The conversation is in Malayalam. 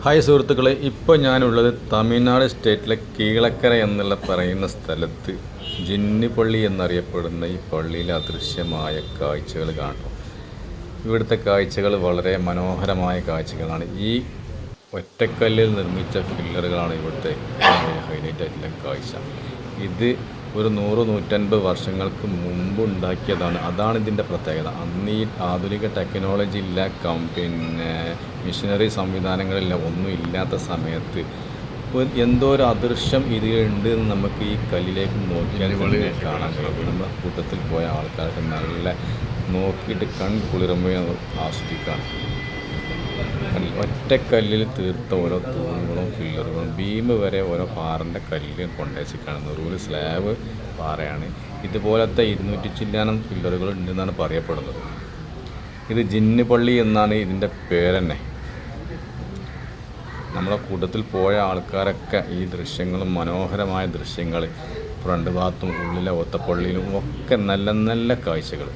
ഹായ് സുഹൃത്തുക്കളെ, ഇപ്പോൾ ഞാനുള്ളത് തമിഴ്നാട് സ്റ്റേറ്റിലെ കീഴക്കര എന്നുള്ള പറയുന്ന സ്ഥലത്ത് ജിന്നിപ്പള്ളി എന്നറിയപ്പെടുന്ന ഈ പള്ളിയിലെ അദൃശ്യമായ കാഴ്ചകൾ കാണും. ഇവിടുത്തെ കാഴ്ചകൾ വളരെ മനോഹരമായ കാഴ്ചകളാണ്. ഈ ഒറ്റക്കല്ലിൽ നിർമ്മിച്ച പില്ലറുകളാണ് ഇവിടുത്തെ ഹൈലൈറ്റ് ആയിട്ടുള്ള കാഴ്ച. ഇത് ഒരു 100-150 വർഷങ്ങൾക്ക് മുമ്പ് ഉണ്ടാക്കിയതാണ്. അതാണ് ഇതിൻ്റെ പ്രത്യേകത. അന്ന് ഈ ആധുനിക ടെക്നോളജി ഇല്ല, മിഷനറി സംവിധാനങ്ങളില്ല, ഒന്നും ഇല്ലാത്ത സമയത്ത് എന്തോ ഒരു അദൃശ്യം ഇതിലുണ്ട് എന്ന് നമുക്ക് ഈ കല്ലിലേക്ക് നോക്കിയാൽ കാണാൻ കഴിയും. നമ്മുടെ കൂട്ടത്തിൽ പോയ ആൾക്കാർക്ക് നല്ല നോക്കിയിട്ട് കുളിർമയും ആസ്വദിക്കാൻ. ഒറ്റക്കല്ലിൽ തീർത്ത ഓരോ തൂണുകളും പില്ലറുകളും ബീം വരെ ഓരോ പാറൻ്റെ കല്ല് കൊണ്ടുവച്ച് കാണുന്നത്. ഒരു സ്ലാബ് പാറയാണ്. ഇതുപോലത്തെ 200 ചില്ലാനം പില്ലറുകൾ ഉണ്ടെന്നാണ് പറയപ്പെടുന്നത്. ഇത് ജിന്നിപ്പള്ളി എന്നാണ് ഇതിൻ്റെ പേരെന്നെ. നമ്മുടെ കൂട്ടത്തിൽ പോയ ആൾക്കാരൊക്കെ ഈ ദൃശ്യങ്ങളും മനോഹരമായ ദൃശ്യങ്ങൾ, ഫ്രണ്ട് ഭാഗത്തും ഉള്ളിലെ ഒത്തപ്പള്ളിയിലും ഒക്കെ നല്ല നല്ല കാഴ്ചകൾ.